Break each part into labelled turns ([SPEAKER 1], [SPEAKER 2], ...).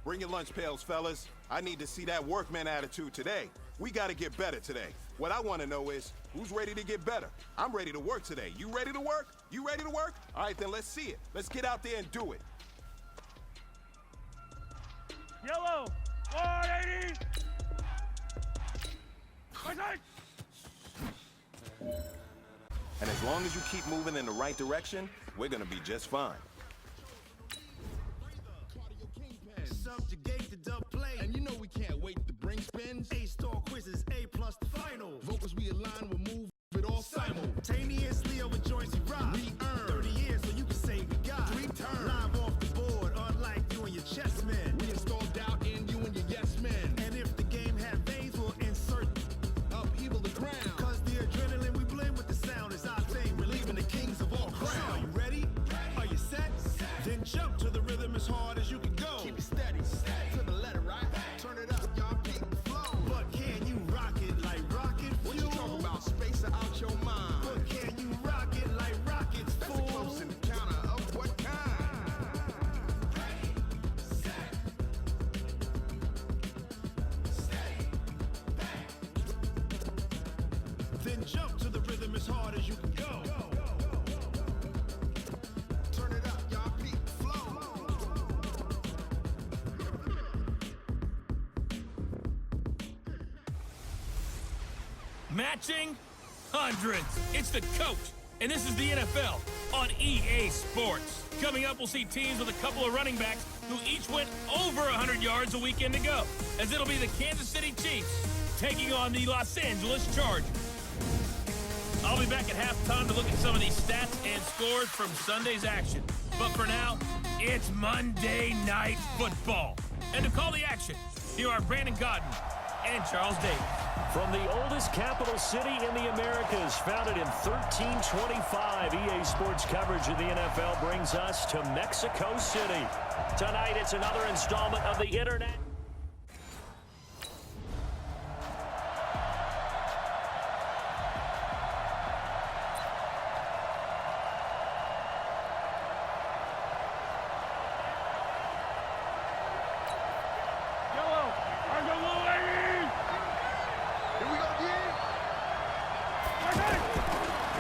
[SPEAKER 1] Bring your lunch pails, fellas. I need to see that workman attitude today. We got to get better today. What I want to know is, who's ready to get better? I'm ready to work today. You ready to work? You ready to work? All right, then let's see it. Let's get out there and do it.
[SPEAKER 2] Yellow, 180.
[SPEAKER 1] And as long as you keep moving in the right direction, we're going to be just fine.
[SPEAKER 3] Subjugate the dub play, and you know we can't wait to bring spins. A-star quizzes, A+ the final. Vocals we align, we'll move it all simultaneously over joints we rock. We earn 30 years, so you can say we got 3 turns. Live off the board, unlike you and your chess men. We install doubt in you and your yes men. And if the game had veins, we'll insert upheaval the ground. Cause the adrenaline we blend with the sound is our thing. We're leaving the kings of all crowns. So are you ready? Are you set? Then jump to the rhythm as hard as you can go. Keep it steady, to the letter, right? Turn it up, y'all keep the flow. But can you rock it like rocket fuel? What you talking about? Space out your mind. But can you rock it like rockets, fool? That's a close encounter of what kind? Ready, set, steady, bang. Then jump to the rhythm as hard as you can go. Turn it up, y'all keep the flow.
[SPEAKER 2] Matching hundreds. It's the coach, and this is the NFL on EA Sports. Coming up, we'll see teams with a couple of running backs who each went over 100 yards a weekend ago, as it'll be the Kansas City Chiefs taking on the Los Angeles Chargers. I'll be back at halftime to look at some of these stats and scores from Sunday's action. But for now, it's Monday Night Football. And to call the action, here are Brandon Godden and Charles Davis.
[SPEAKER 4] From the oldest capital city in the Americas, founded in 1325, EA Sports coverage of the NFL brings us to Mexico City. Tonight, it's another installment of the Internet.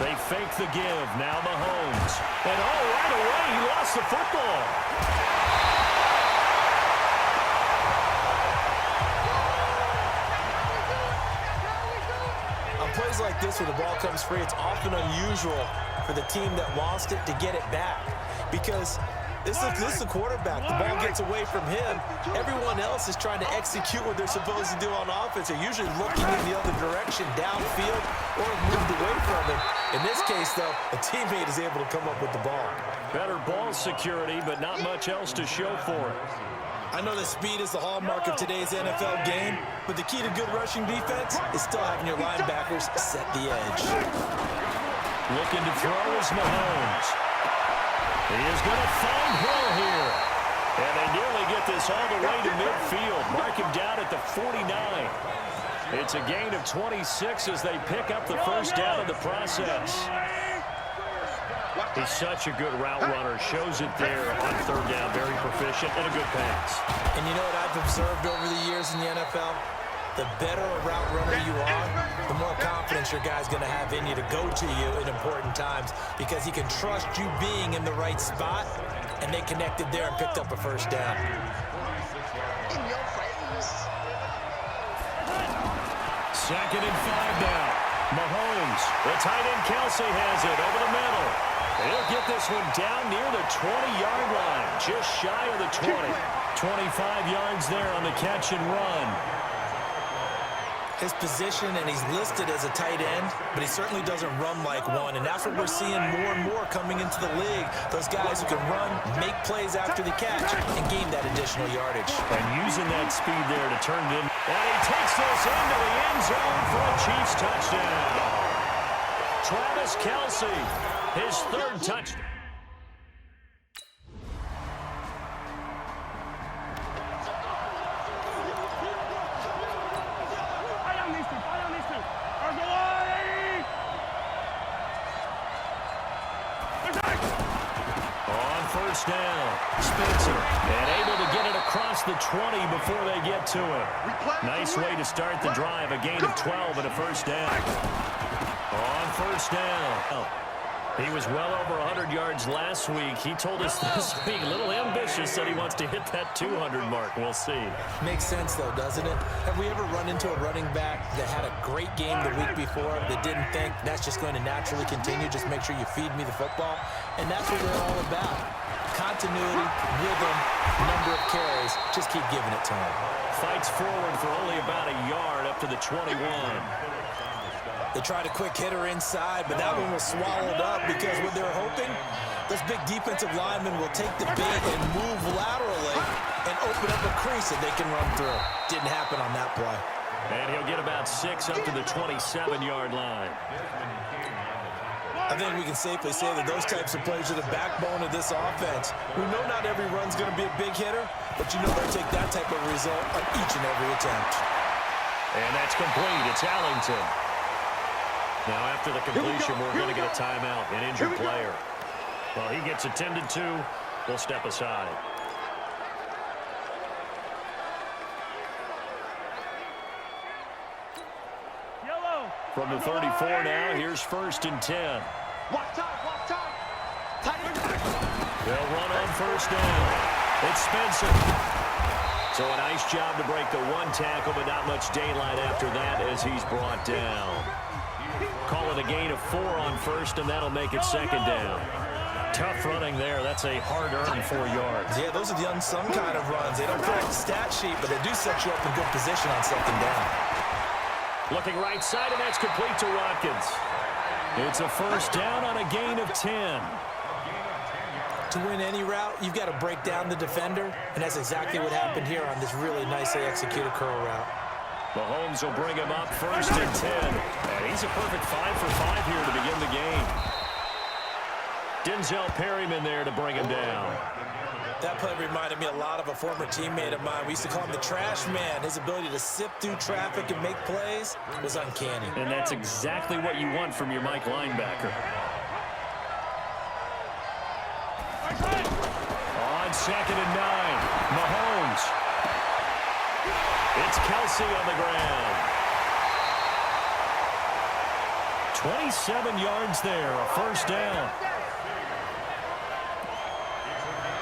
[SPEAKER 4] They fake the give. Now Mahomes. And right away, he lost the football.
[SPEAKER 5] On plays like this where the ball comes free, it's often unusual for the team that lost it to get it back. Because this is the quarterback. The ball gets away from him. Everyone else is trying to execute what they're supposed to do on offense. They're usually looking in the other direction, downfield, or moved away from it. In this case, though, a teammate is able to come up with the ball.
[SPEAKER 4] Better ball security, but not much else to show for it.
[SPEAKER 5] I know that speed is the hallmark of today's NFL game, but the key to good rushing defense is still having your linebackers set the edge.
[SPEAKER 4] Looking to throw is Mahomes. He is going to find Hill here. And they nearly get this all the way to midfield. Mark him down at the 49. It's a gain of 26 as they pick up the first down in the process. He's such a good route runner. Shows it there on third down. Very proficient and a good pass.
[SPEAKER 5] And you know what I've observed over the years in the NFL? The better a route runner you are, the more confidence your guy's going to have in you to go to you in important times because he can trust you being in the right spot, and they connected there and picked up a first down.
[SPEAKER 4] Second and 5 now. Mahomes, the tight end Kelsey has it over the middle. He'll get this one down near the 20-yard line, just shy of the 20. 25 yards there on the catch and run.
[SPEAKER 5] His position, and he's listed as a tight end, but he certainly doesn't run like one, and that's what we're seeing more and more coming into the league. Those guys who can run, make plays after the catch, and gain that additional yardage.
[SPEAKER 4] And using that speed there to turn it in. And he takes this into the end zone for a Chiefs touchdown. Travis Kelce, his third touchdown. First down. past the 20 before they get to him. Nice way to start the drive. A gain of 12 and a first down. On first down. He was well over 100 yards last week. He told us this week, a little ambitious, said he wants to hit that 200 mark. We'll see.
[SPEAKER 5] Makes sense, though, doesn't it? Have we ever run into a running back that had a great game the week before that didn't think that's just going to naturally continue? Just make sure you feed me the football. And that's what they're all about. Continuity, rhythm, number of carries. Just keep giving it to him.
[SPEAKER 4] Fights forward for only about a yard up to the 21.
[SPEAKER 5] They tried a quick hitter inside, but that one was swallowed up because what they were hoping, those big defensive linemen will take the bait and move laterally and open up a crease that they can run through. Didn't happen on that play.
[SPEAKER 4] And he'll get about 6 up to the 27-yard line.
[SPEAKER 5] I think we can safely say that those types of plays are the backbone of this offense. We know not every run's going to be a big hitter, but you know they'll take that type of result on each and every attempt.
[SPEAKER 4] And that's complete. It's Allington. Now, after the completion, we're going to get a timeout, an injured player. Well, he gets attended to. We'll step aside. From the 34 now, here's 1st and 10. They'll run on first down. It's Spencer. So a nice job to break the one tackle, but not much daylight after that as he's brought down. Call it a gain of 4 on first, and that'll make it 2nd down. Tough running there. That's a hard-earned 4 yards.
[SPEAKER 5] Yeah, those are the unsung kind of runs. They don't correct the stat sheet, but they do set you up in good position on 2nd down.
[SPEAKER 4] Looking right side, and that's complete to Watkins. It's a first down on a gain of 10.
[SPEAKER 5] To win any route, you've got to break down the defender, and that's exactly what happened here on this really nicely executed curl route.
[SPEAKER 4] Mahomes will bring him up 1st and 10. And he's a perfect 5 for 5 here to begin the game. Denzel Perryman there to bring him down.
[SPEAKER 5] That play reminded me a lot of a former teammate of mine. We used to call him the trash man. His ability to sift through traffic and make plays was uncanny.
[SPEAKER 4] And that's exactly what you want from your Mike linebacker. On 2nd and 9, Mahomes. It's Kelsey on the ground. 27 yards there, a first down.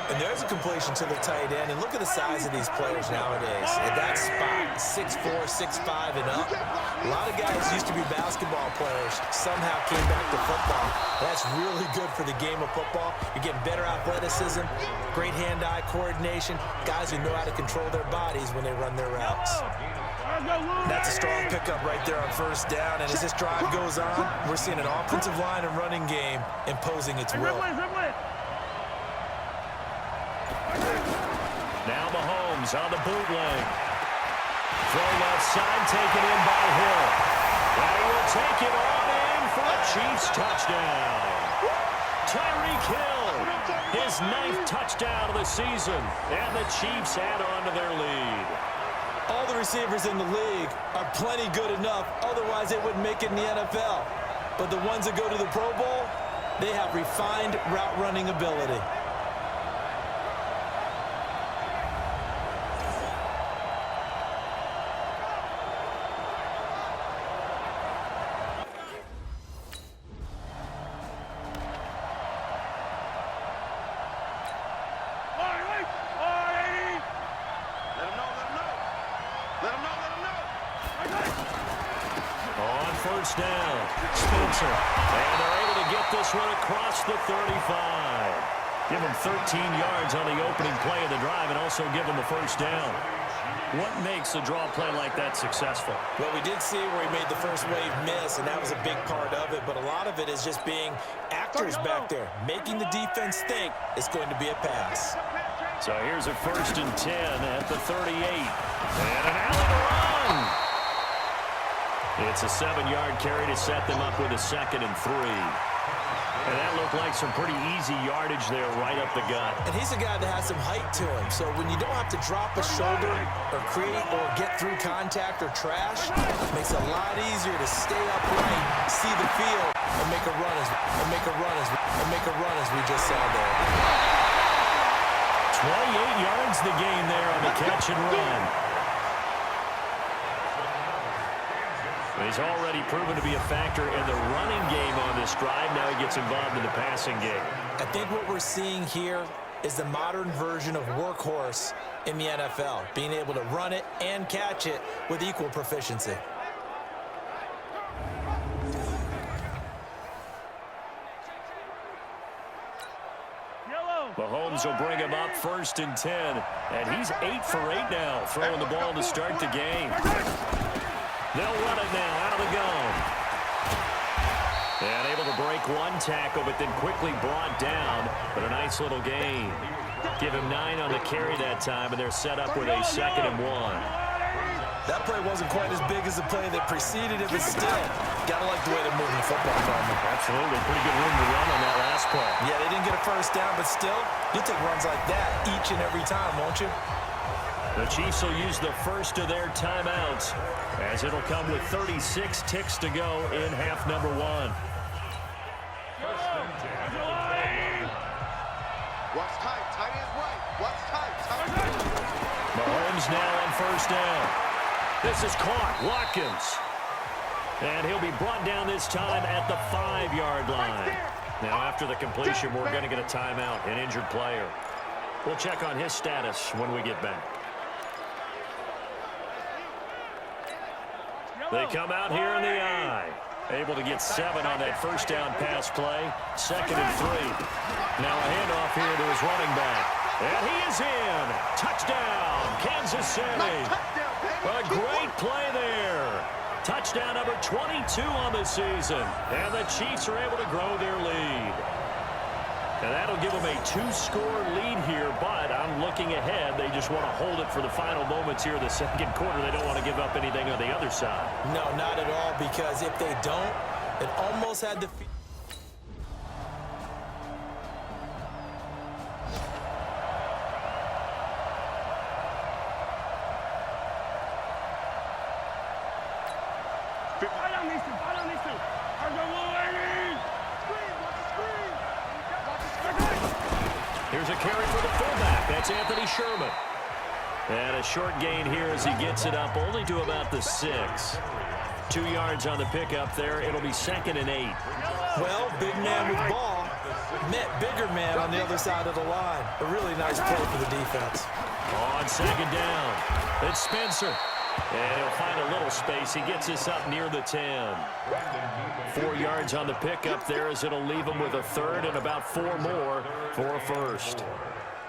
[SPEAKER 5] And there's a completion to the tight end. And look at the size of these players nowadays. At that spot, 6'4", 6'5", and up. A lot of guys used to be basketball players, somehow came back to football. That's really good for the game of football. You're getting better athleticism, great hand-eye coordination, guys who know how to control their bodies when they run their routes. That's a strong pickup right there on first down. And as this drive goes on, we're seeing an offensive line and running game imposing its will.
[SPEAKER 4] Now Mahomes on the bootleg. Throw left side, taken in by Hill. And he will take it on in for a Chiefs touchdown. Tyreek Hill, his 9th touchdown of the season. And the Chiefs add on to their lead.
[SPEAKER 5] All the receivers in the league are plenty good enough, otherwise they wouldn't make it in the NFL. But the ones that go to the Pro Bowl, they have refined route running ability.
[SPEAKER 4] First down, Spencer. And they're able to get this one across the 35. Give them 13 yards on the opening play of the drive and also give them a first down. What makes a draw play like that successful?
[SPEAKER 5] Well, we did see where he made the first wave miss, and that was a big part of it. But a lot of it is just being actors back there, making the defense think it's going to be a pass.
[SPEAKER 4] So here's a 1st and 10 at the 38. And an Allen run. It's a 7-yard carry to set them up with a 2nd and 3. And that looked like some pretty easy yardage there right up the gut.
[SPEAKER 5] And he's a guy that has some height to him. So when you don't have to drop a shoulder or create or get through contact or trash, it makes it a lot easier to stay upright, see the field, and make a run as we just saw there.
[SPEAKER 4] 28 yards the gain there on the catch and run. He's already proven to be a factor in the running game on this drive. Now he gets involved in the passing game.
[SPEAKER 5] I think what we're seeing here is the modern version of workhorse in the NFL, being able to run it and catch it with equal proficiency.
[SPEAKER 4] Mahomes will bring him up 1st and 10, and he's 8 for 8 now, throwing the ball to start the game. They'll run it now out of the gun. And able to break one tackle, but then quickly brought down, but a nice little gain. Give him 9 on the carry that time, and they're set up with a 2nd and 1.
[SPEAKER 5] That play wasn't quite as big as the play that preceded it, but still, gotta like the way they're moving the football from them.
[SPEAKER 4] Absolutely. Pretty good room to run on that last play.
[SPEAKER 5] Yeah, they didn't get a first down, but still, you take runs like that each and every time, won't you?
[SPEAKER 4] The Chiefs will use the first of their timeouts, as it'll come with 36 ticks to go in half number 1.
[SPEAKER 6] What's tight? Tight is right. What's tight? Tight.
[SPEAKER 4] Mahomes now on 1st down. This is caught. Watkins. And he'll be brought down this time at the 5-yard line. Now, after the completion, we're going to get a timeout, an injured player. We'll check on his status when we get back. They come out here in the eye. Able to get 7 on that 1st down pass play. 2nd and 3. Now a handoff here to his running back. And he is in. Touchdown, Kansas City. A great play there. Touchdown number 22 on the season. And the Chiefs are able to grow their lead. And that'll give them a 2-score lead here, but I'm looking ahead. They just want to hold it for the final moments here in the 2nd quarter. They don't want to give up anything on the other side.
[SPEAKER 5] No, not at all, because if they don't, it almost had the...
[SPEAKER 4] Here's a carry for the fullback. That's Anthony Sherman. And a short gain here as he gets it up only to about the 6. 2 yards on the pickup there. It'll be 2nd and 8.
[SPEAKER 5] Well, big man with ball met bigger man on the other side of the line. A really nice play for the defense.
[SPEAKER 4] On 2nd down, it's Spencer. And he'll find a little space. He gets this up near the 10. 4 yards on the pickup there as it'll leave him with a 3rd and about 4 more for a 1st.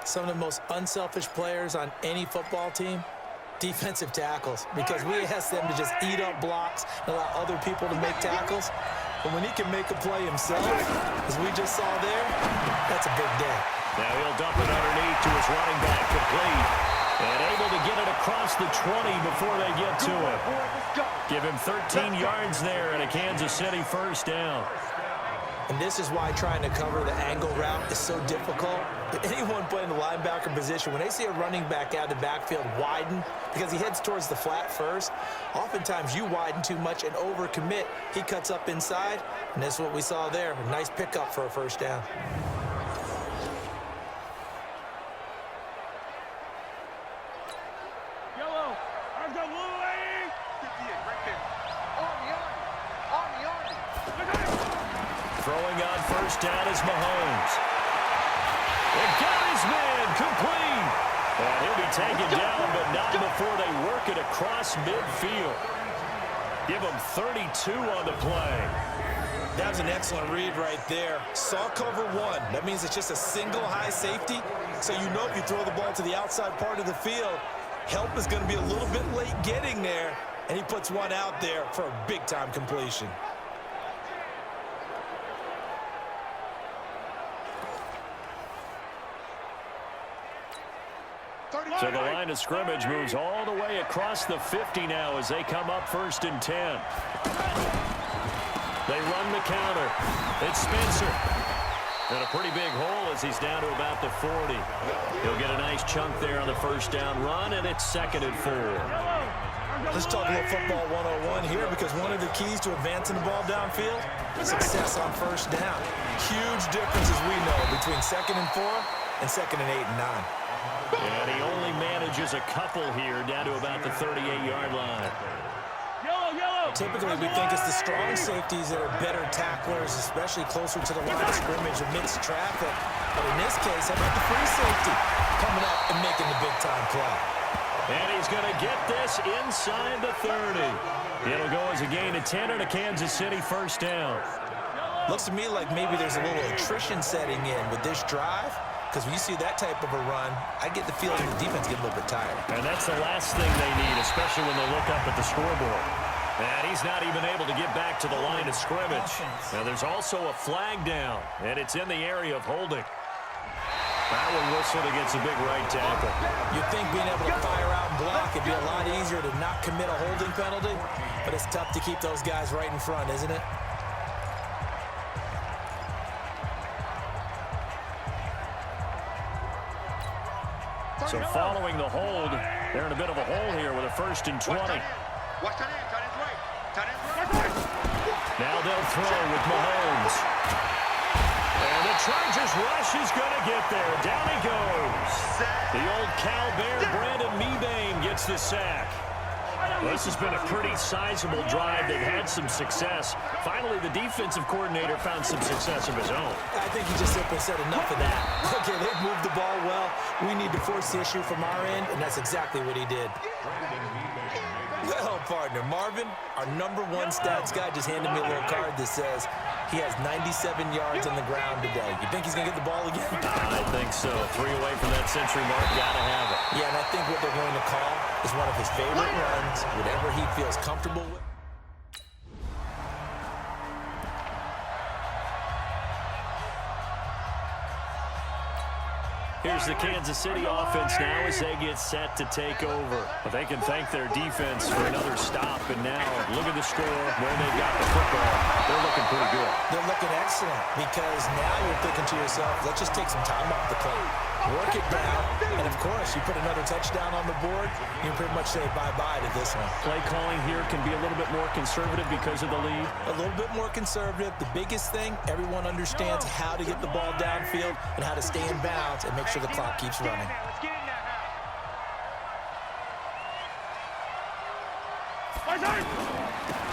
[SPEAKER 5] Some of the most unselfish players on any football team, defensive tackles, because we ask them to just eat up blocks and allow other people to make tackles. But when he can make a play himself, as we just saw there, that's a big day.
[SPEAKER 4] Now he'll dump it underneath to his running back, complete. And able to get it across the 20 before they get to it. Give him 13 yards there and a Kansas City 1st down.
[SPEAKER 5] And this is why trying to cover the angle route is so difficult. Anyone playing the linebacker position, when they see a running back out of the backfield widen, because he heads towards the flat first, oftentimes you widen too much and overcommit. He cuts up inside, and that's what we saw there. A nice pickup for a 1st down.
[SPEAKER 4] Throwing on 1st down is Mahomes. And got his man complete. And he'll be taken down, but not before they work it across midfield. Give him 32 on the play.
[SPEAKER 5] That was an excellent read right there. Saw cover 1. That means it's just a single high safety. So you know if you throw the ball to the outside part of the field, help is going to be a little bit late getting there. And he puts one out there for a big-time completion.
[SPEAKER 4] So the line of scrimmage moves all the way across the 50 now as they come up 1st and 10. They run the counter. It's Spencer. And a pretty big hole as he's down to about the 40. He'll get a nice chunk there on the 1st down run, and it's 2nd and 4.
[SPEAKER 5] Let's talk a little football 101 here, because one of the keys to advancing the ball downfield, success on 1st down. Huge difference, as we know, between 2nd and 4 and 2nd and 8 and 9.
[SPEAKER 4] And he only manages a couple here down to about the 38-yard line.
[SPEAKER 5] Typically, we think it's the strong safeties that are better tacklers, especially closer to the line of scrimmage amidst traffic. But in this case, how about the free safety coming up and making the big-time play?
[SPEAKER 4] And he's going to get this inside the 30. It'll go as a gain of 10 and a Kansas City first down.
[SPEAKER 5] Looks to me like maybe there's a little attrition setting in with this drive, because when you see that type of a run, I get the feeling the defense get a little bit tired.
[SPEAKER 4] And that's the last thing they need, especially when they look up at the scoreboard. And he's not even able to get back to the line of scrimmage. Now there's also a flag down, and it's in the area of holding. That one whistled against a big right tackle.
[SPEAKER 5] You'd think being able to fire out and block would be a lot easier to not commit a holding penalty, but it's tough to keep those guys right in front, isn't it?
[SPEAKER 4] So following the hold, they're in a bit of a hole here with a 1st and 20. Now they'll throw with Mahomes. And the Chargers rush is going to get there. Down he goes. The old Cal Bear, Brandon Mebane, gets the sack. Well, this has been a pretty sizable drive. They've had some success. Finally, the defensive coordinator found some success of his own.
[SPEAKER 5] I think he just simply said enough of that. Okay, they've moved the ball well. We need to force the issue from our end, and that's exactly what he did. Well, partner, Marvin, our #1 stats guy just handed me a little card that says he has 97 yards on the ground today. You think he's going to get the ball again?
[SPEAKER 4] I think so. 3 away from that century mark. Got to have it.
[SPEAKER 5] Yeah, and I think what they're going to call is one of his favorite runs, whatever he feels comfortable with.
[SPEAKER 4] Here's the Kansas City offense now as they get set to take over. But they can thank their defense for another stop. And now, look at the score where they've got the football. They're looking pretty good.
[SPEAKER 5] They're looking excellent because now you're thinking to yourself, let's just take some time off the clock. Work it down. And, of course, you put another touchdown on the board, you can pretty much say bye-bye to this one.
[SPEAKER 4] Play calling here can be a little bit more conservative because of the lead.
[SPEAKER 5] A little bit more conservative. The biggest thing, everyone understands how to get the ball downfield and how to stay in bounds and make sure the clock keeps running.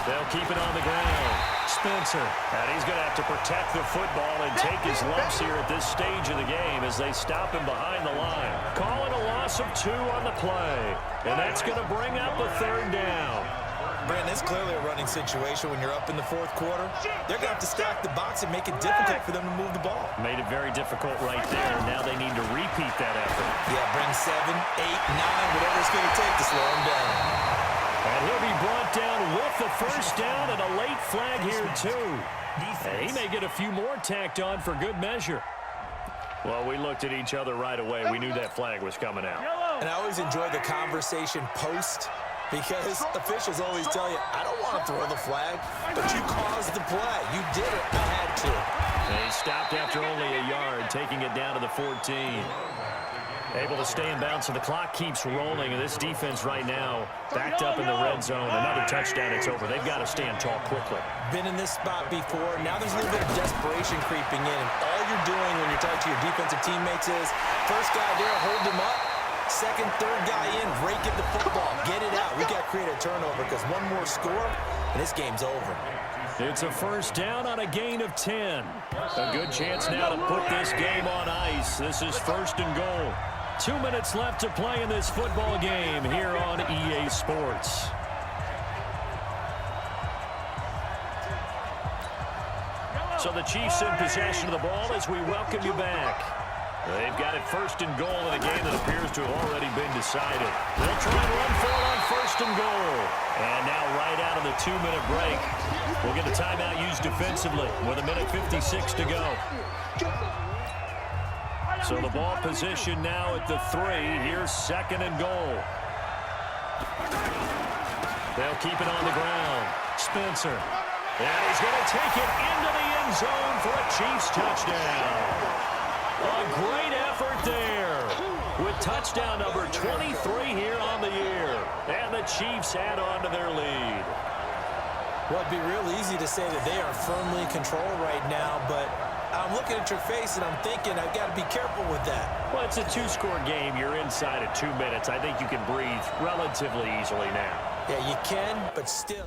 [SPEAKER 4] They'll keep it on the ground. Spencer. And he's going to have to protect the football and take his lumps here at this stage of the game as they stop him behind the line. Calling a loss of 2 on the play. And that's going to bring up a 3rd down.
[SPEAKER 5] Brandon, it's clearly a running situation when you're up in the 4th quarter. They're going to have to stack the box and make it difficult for them to move the ball.
[SPEAKER 4] Made it very difficult right there. Now they need to repeat that effort.
[SPEAKER 5] Yeah, bring 7, 8, 9, whatever it's going to take to slow him down.
[SPEAKER 4] And he'll be brought down with the 1st down and a late flag here, too. And he may get a few more tacked on for good measure. Well, we looked at each other right away. We knew that flag was coming out.
[SPEAKER 5] And I always enjoy the conversation post because officials always tell you, I don't want to throw the flag, but you caused the play. You did it. I had to.
[SPEAKER 4] And he stopped after only a yard, taking it down to the 14. Able to stay in bounds, so the clock keeps rolling, and this defense right now backed up in the red zone. Another touchdown, it's over. They've got to stand tall quickly.
[SPEAKER 5] Been in this spot before. Now there's a little bit of desperation creeping in, and all you're doing when you're talking to your defensive teammates is, first guy there, hold him up. Second, third guy in, rake at the football. Get it out. We got to create a turnover because one more score, and this game's over.
[SPEAKER 4] It's a 1st down on a gain of 10. A good chance now to put this game on ice. This is 1st and goal. 2 minutes left to play in this football game here on EA Sports. So the Chiefs in possession of the ball as we welcome you back. They've got it 1st and goal in a game that appears to have already been decided. They'll try and run for it on 1st and goal. And now right out of the 2-minute break, we'll get a timeout used defensively with 1:56 to go. So the ball position now at the 3. Here's 2nd and goal. They'll keep it on the ground. Spencer. And he's going to take it into the end zone for a Chiefs touchdown. A great effort there with touchdown number 23 here on the year. And the Chiefs add on to their lead.
[SPEAKER 5] Well, it'd be real easy to say that they are firmly in control right now, but I'm looking at your face, and I'm thinking I've got to be careful with that.
[SPEAKER 4] Well, it's a two-score game. You're inside of 2 minutes. I think you can breathe relatively easily now.
[SPEAKER 5] Yeah, you can, but still.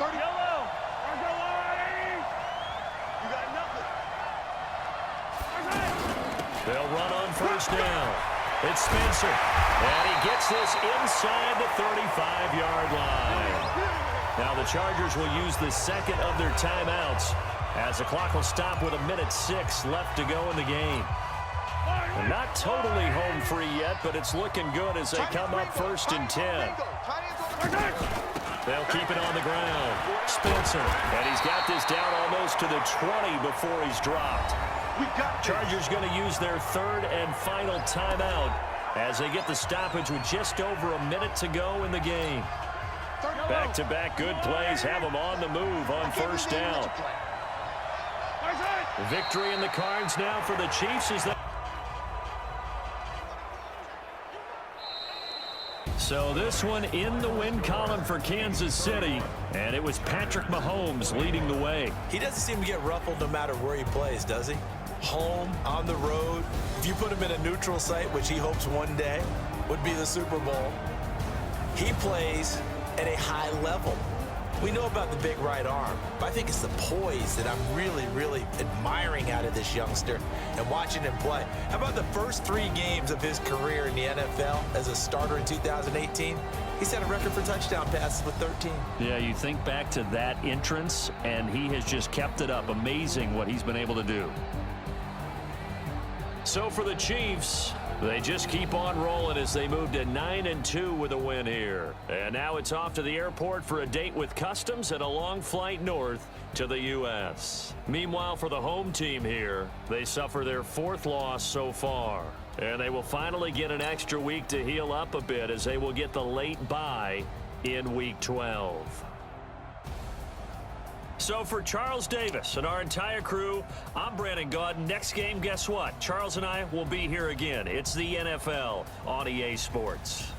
[SPEAKER 6] Yellow. You got nothing.
[SPEAKER 4] They'll run on first down. It's Spencer, and he gets this inside the 35-yard line. Now the Chargers will use the second of their timeouts as the clock will stop with 1:06 left to go in the game. They're not totally home free yet, but it's looking good as they come up 1st and 10. They'll keep it on the ground. Spencer, and he's got this down almost to the 20 before he's dropped. Chargers going to use their third and final timeout as they get the stoppage with just over 1 minute to go in the game. Back-to-back good plays have them on the move on first down. Victory in the cards now for the Chiefs as they... So this one in the win column for Kansas City, and it was Patrick Mahomes leading the way.
[SPEAKER 5] He doesn't seem to get ruffled no matter where he plays, does he? Home, on the road. If you put him in a neutral site, which he hopes one day would be the Super Bowl, he plays at a high level. We know about the big right arm, but I think it's the poise that I'm really, really admiring out of this youngster and watching him play. How about the first 3 games of his career in the NFL as a starter in 2018? He set a record for touchdown passes with 13.
[SPEAKER 4] Yeah, you think back to that entrance, and he has just kept it up. Amazing what he's been able to do. So for the Chiefs, they just keep on rolling as they move to 9-2 with a win here. And now it's off to the airport for a date with Customs and a long flight north to the U.S. Meanwhile, for the home team here, they suffer their 4th loss so far. And they will finally get an extra week to heal up a bit as they will get the late bye in Week 12. So for Charles Davis and our entire crew, I'm Brandon Gaudin. Next game, guess what? Charles and I will be here again. It's the NFL on EA Sports.